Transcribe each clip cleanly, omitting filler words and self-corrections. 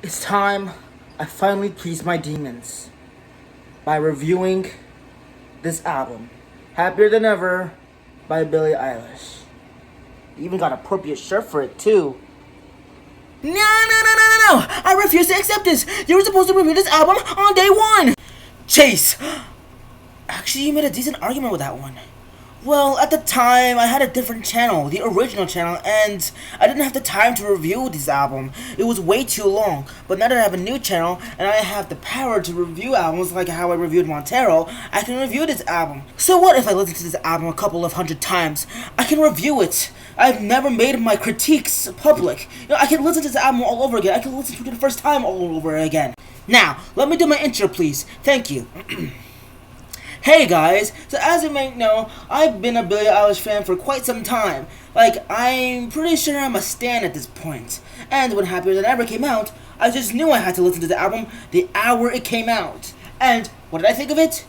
It's time I finally please my demons by reviewing this album, Happier Than Ever by Billie Eilish. Even got an appropriate shirt for it too. No! I refuse to accept this! You were supposed to review this album on day one! Chase! Actually, you made a decent argument with that one. Well, at the time, I had a different channel, the original channel, and I didn't have the time to review this album. It was way too long. But now that I have a new channel, and I have the power to review albums like how I reviewed Montero, I can review this album. So what if I listen to this album a couple of hundred times? I can review it. I've never made my critiques public. I can listen to this album all over again. I can listen to it the first time all over again. Now, let me do my intro, please. Thank you. Hey guys, so as you may know, I've been a Billie Eilish fan for quite some time. I'm pretty sure I'm a stan at this point. And when Happier Than Ever came out, I just knew I had to listen to the album the hour it came out. And what did I think of it?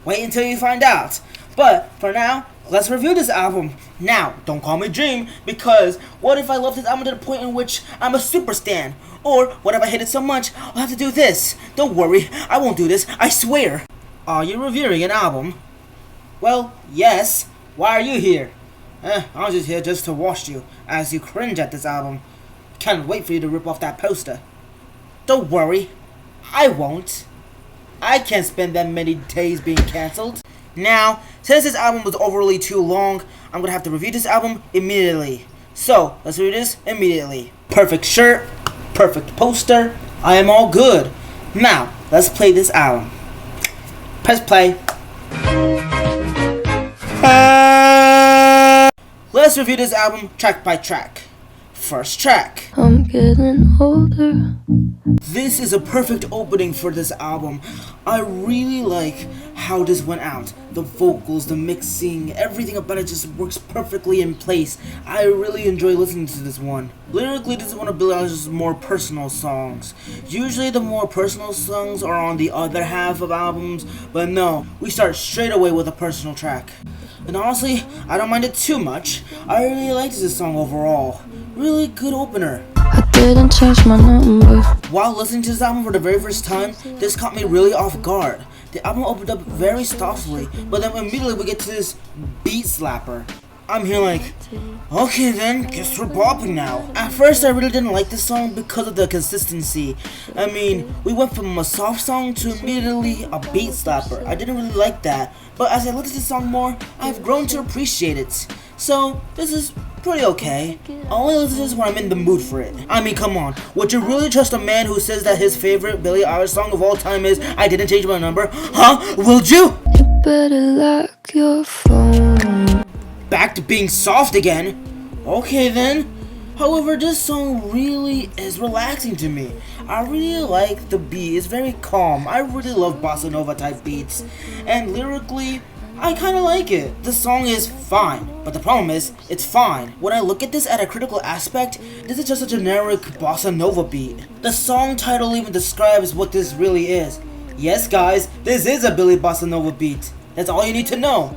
Wait until you find out. But for now, let's review this album. Now, don't call me Dream, because what if I love this album to the point in which I'm a super stan? Or what if I hate it so much, I'll have to do this. Don't worry, I won't do this, I swear. Are you reviewing an album? Well, yes. Why are you here? I'm just here just to watch you as you cringe at this album. Can't wait for you to rip off that poster. Don't worry. I won't. I can't spend that many days being cancelled. Now, since this album was overly too long, I'm gonna have to review this album immediately. So, let's review this immediately. Perfect shirt, perfect poster, I am all good. Now, let's play this album. Press play. Let's review this album track by track. First track. I'm getting older. This is a perfect opening for this album. I really like how this went out. The vocals, the mixing, everything about it just works perfectly in place. I really enjoy listening to this one. Lyrically, this is one of Billie Eilish's more personal songs. Usually the more personal songs are on the other half of albums, but no, we start straight away with a personal track. And honestly, I don't mind it too much. I really liked this song overall. Really good opener. I didn't change my number. While listening to this album for the very first time, this caught me really off guard. The album opened up very softly, but then immediately we get to this beat slapper. I'm here like, okay then, guess we're bopping now. At first I really didn't like this song because of the consistency. I mean, we went from a soft song to immediately a beat slapper. I didn't really like that, but as I listened to the song more, I've grown to appreciate it. So, this is pretty okay. I only listen to this when I'm in the mood for it. I mean, come on. Would you really trust a man who says that his favorite Billie Eilish song of all time is I Didn't Change My Number? Huh? Would you? You better lock your phone. Back to being soft again? Okay then. However, this song really is relaxing to me. I really like the beat. It's very calm. I really love bossa nova type beats. And lyrically, I kinda like it. The song is fine, but the problem is, it's fine. When I look at this at a critical aspect, this is just a generic bossa nova beat. The song title even describes what this really is. Yes guys, this is a Billie bossa nova beat. That's all you need to know.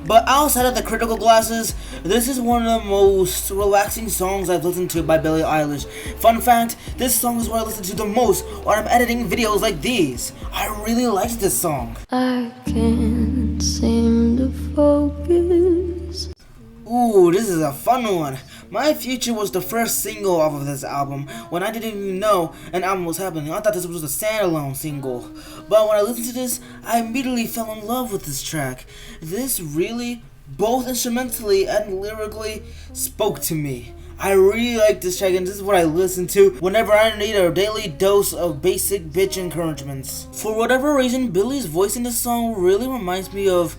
But outside of the critical glasses, this is one of the most relaxing songs I've listened to by Billie Eilish. Fun fact, this song is what I listen to the most when I'm editing videos like these. I really liked this song. I can't seem to focus. Ooh, this is a fun one. My Future was the first single off of this album when I didn't even know an album was happening. I thought this was a standalone single. But when I listened to this, I immediately fell in love with this track. This really, both instrumentally and lyrically, spoke to me. I really like this track, and this is what I listen to whenever I need a daily dose of basic bitch encouragements. For whatever reason, Billie's voice in this song really reminds me of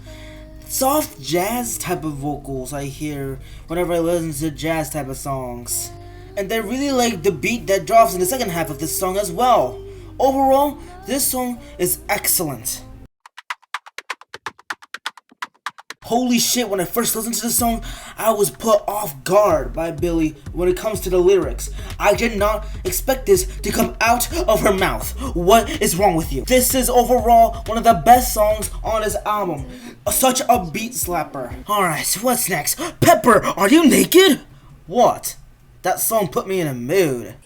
soft jazz type of vocals I hear whenever I listen to jazz type of songs. And I really like the beat that drops in the second half of this song as well. Overall, this song is excellent. Holy shit, when I first listened to this song, I was put off guard by Billie when it comes to the lyrics. I did not expect this to come out of her mouth. What is wrong with you? This is overall one of the best songs on this album. Such a beat slapper. Alright, so what's next? Pepper, are you naked? What? That song put me in a mood.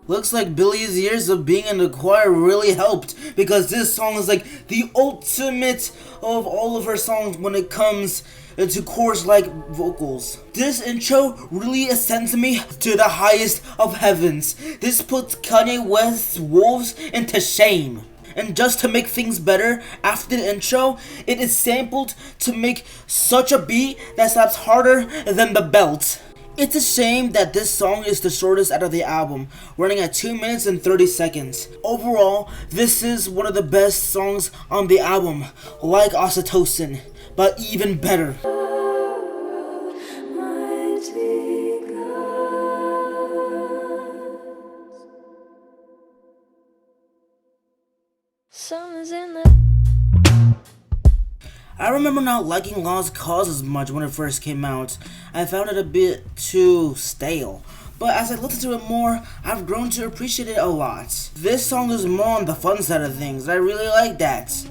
Looks like Billie's years of being in the choir really helped, because this song is like the ultimate of all of her songs when it comes to chorus-like vocals. This intro really ascends me to the highest of heavens. This puts Kanye West's Wolves into shame. And just to make things better, after the intro, it is sampled to make such a beat that slaps harder than the belt. It's a shame that this song is the shortest out of the album, running at 2 minutes and 30 seconds. Overall, this is one of the best songs on the album, like Oxytocin, but even better. I remember not liking Lost Cause as much when it first came out. I found it a bit too stale. But as I listened to it more, I've grown to appreciate it a lot. This song is more on the fun side of things. I really like that.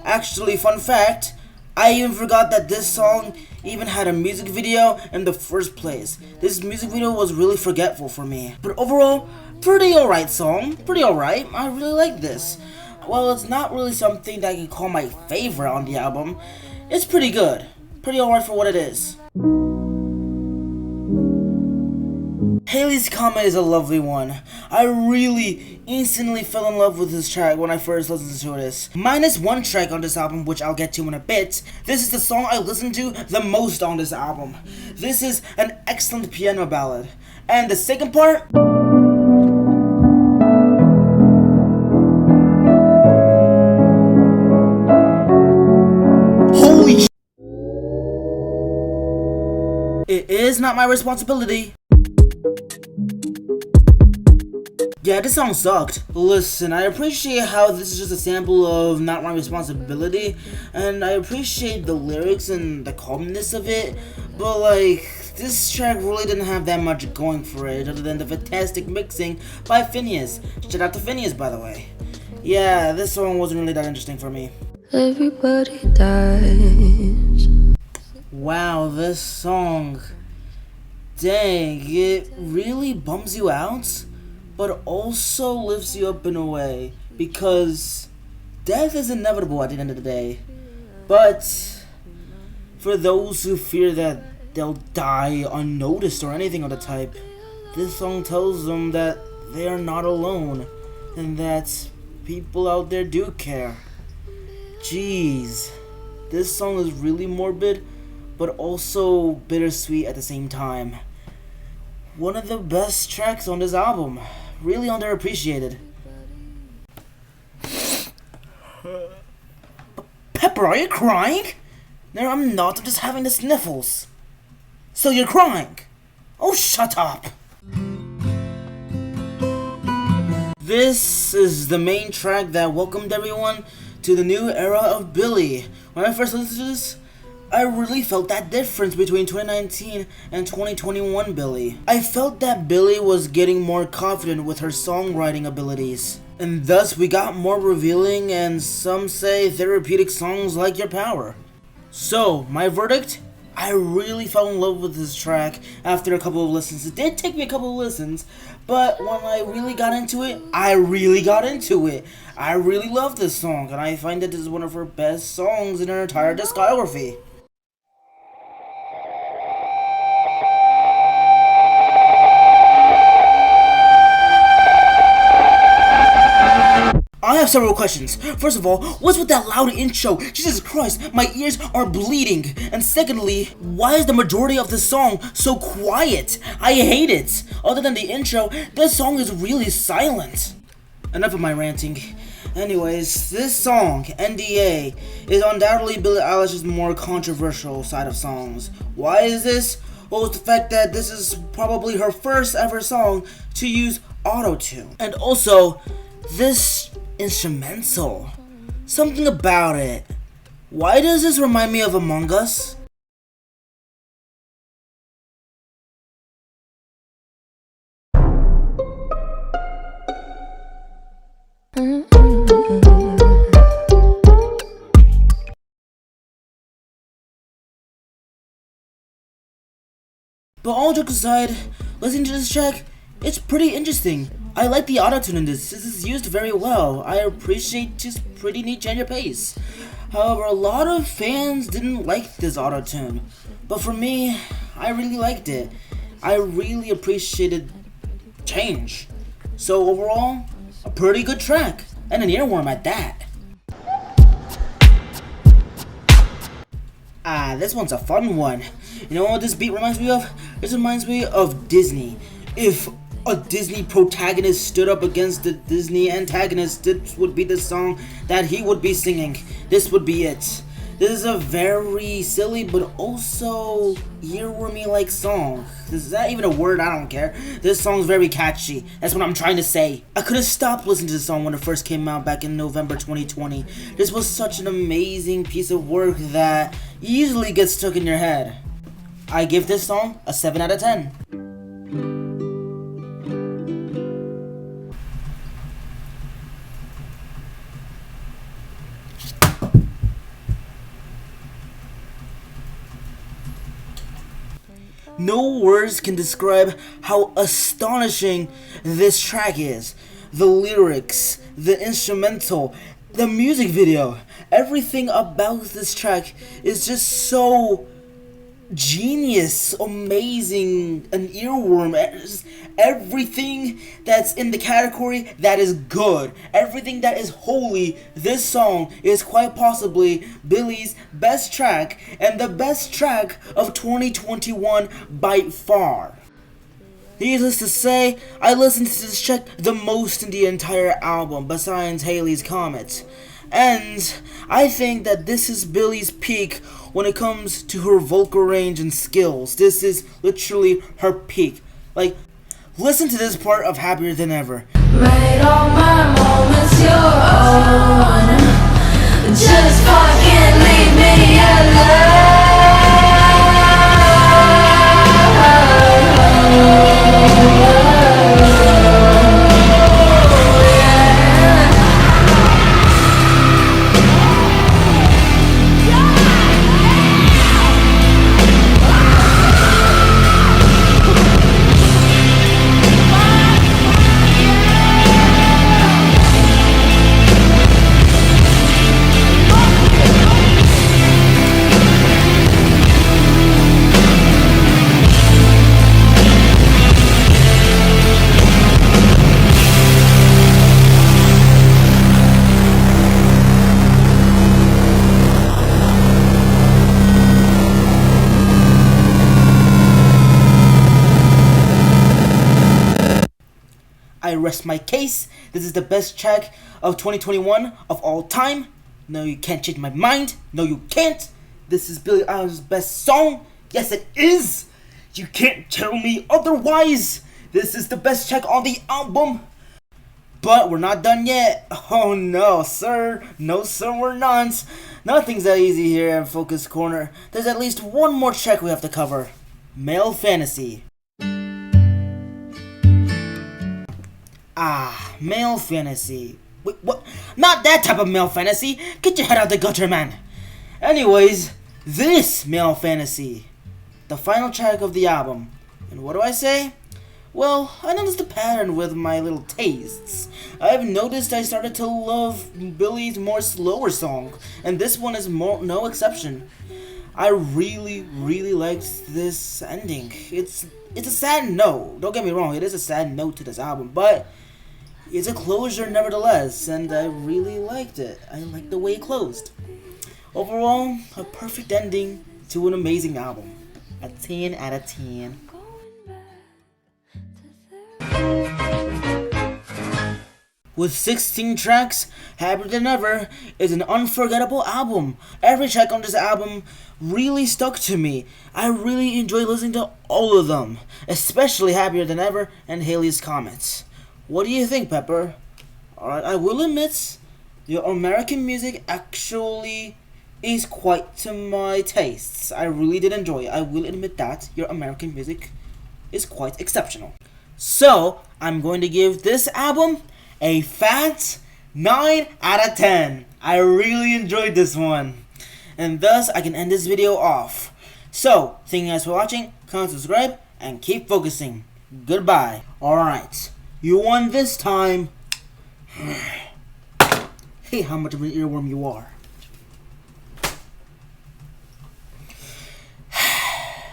Actually, fun fact, I even forgot that this song even had a music video in the first place. This music video was really forgetful for me. But overall, pretty alright song. Pretty alright. I really like this. Well, it's not really something that I can call my favorite on the album. It's pretty good. Pretty alright for what it is. Haley's Comet is a lovely one. I really instantly fell in love with this track when I first listened to this. Minus one track on this album, which I'll get to in a bit. This is the song I listened to the most on this album. This is an excellent piano ballad. And the second part... It is not my responsibility. Yeah, this song sucked. Listen, I appreciate how this is just a sample of Not My Responsibility, and I appreciate the lyrics and the calmness of it, but like, this track really didn't have that much going for it other than the fantastic mixing by Phineas. Shout out to Phineas, by the way. Yeah, this song wasn't really that interesting for me. Everybody dies. Wow, this song, dang, it really bums you out, but also lifts you up in a way, because death is inevitable at the end of the day. But for those who fear that they'll die unnoticed or anything of the type, this song tells them that they are not alone, and that people out there do care. Jeez, this song is really morbid, but also bittersweet at the same time. One of the best tracks on this album. Really underappreciated. Pepper, are you crying? No, I'm not. I'm just having the sniffles. So you're crying? Oh, shut up. This is the main track that welcomed everyone to the new era of Billie. When I first listened to this, I really felt that difference between 2019 and 2021 Billie. I felt that Billie was getting more confident with her songwriting abilities. And thus we got more revealing and some say therapeutic songs like Your Power. So, my verdict? I really fell in love with this track after a couple of listens. It did take me a couple of listens, but when I really got into it, I really got into it. I really love this song, and I find that this is one of her best songs in her entire discography. I have several questions. First of all, what's with that loud intro? Jesus Christ, my ears are bleeding. And secondly, why is the majority of the song so quiet? I hate it. Other than the intro, this song is really silent. Enough of my ranting. Anyways, this song, NDA, is undoubtedly Billie Eilish's more controversial side of songs. Why is this? Well, it's the fact that this is probably her first ever song to use auto-tune. And also, this instrumental. Something about it. Why does this remind me of Among Us? But all jokes aside, listening to this track, it's pretty interesting. I like the autotune in this. This is used very well. I appreciate just pretty neat change of pace. However, a lot of fans didn't like this autotune. But for me, I really liked it. I really appreciated change. So overall, a pretty good track. And an earworm at that. This one's a fun one. You know what this beat reminds me of? This reminds me of Disney. If a Disney protagonist stood up against the Disney antagonist, this would be the song that he would be singing. This would be it. This is a very silly but also earwormy like song. Is that even a word? I don't care. This song's very catchy. That's what I'm trying to say. I could have stopped listening to this song when it first came out back in November 2020. This was such an amazing piece of work that easily gets stuck in your head. I give this song a 7 out of 10. No words can describe how astonishing this track is. The lyrics, the instrumental, the music video, everything about this track is just so genius, amazing, an earworm. Everything that's in the category that is good, everything that is holy, this song is quite possibly Billie's best track and the best track of 2021 by far. Needless to say, I listened to this track the most in the entire album besides Haley's Comet. And I think that this is Billie's peak when it comes to her vocal range and skills. This is literally her peak. Like, listen to this part of Happier Than Ever. Made all my moments your own. Just fucking leave me alone. I rest my case. This is the best track of 2021 of all time. No, you can't change my mind. No, you can't. This is Billie Eilish's best song. Yes, it is. You can't tell me otherwise. This is the best track on the album. But we're not done yet. Oh no, sir. No, sir, we're not. Nothing's that easy here at Focus Corner. There's at least one more track we have to cover. Male Fantasy. Male fantasy. Wait, what? Not that type of male fantasy. Get your head out the gutter, man. Anyways, this male fantasy. The final track of the album. And what do I say? Well, I noticed a pattern with my little tastes. I've noticed I started to love Billie's more slower song. And this one is no exception. I really liked this ending. It's a sad note. Don't get me wrong, it is a sad note to this album, but it's a closure nevertheless, and I really liked it. I liked the way it closed. Overall, a perfect ending to an amazing album. A 10 out of 10. With 16 tracks, Happier Than Ever is an unforgettable album. Every track on this album really stuck to me. I really enjoy listening to all of them, especially Happier Than Ever and Haley's Comet. What do you think, Pepper? Alright, I will admit, your American music actually is quite to my tastes. I really did enjoy it. I will admit that your American music is quite exceptional. So, I'm going to give this album a fat 9 out of 10. I really enjoyed this one. And thus, I can end this video off. So, thank you guys for watching. Comment, subscribe, and keep focusing. Goodbye. Alright. You won this time. Hey, how much of an earworm you are.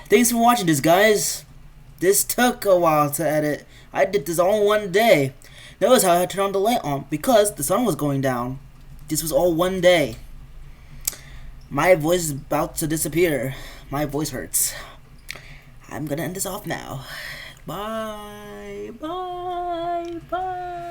Thanks for watching this, guys. This took a while to edit. I did this all in one day. Notice how I turned on the light on because the sun was going down. This was all one day. My voice is about to disappear. My voice hurts. I'm gonna end this off now. Bye. Bye. Bye.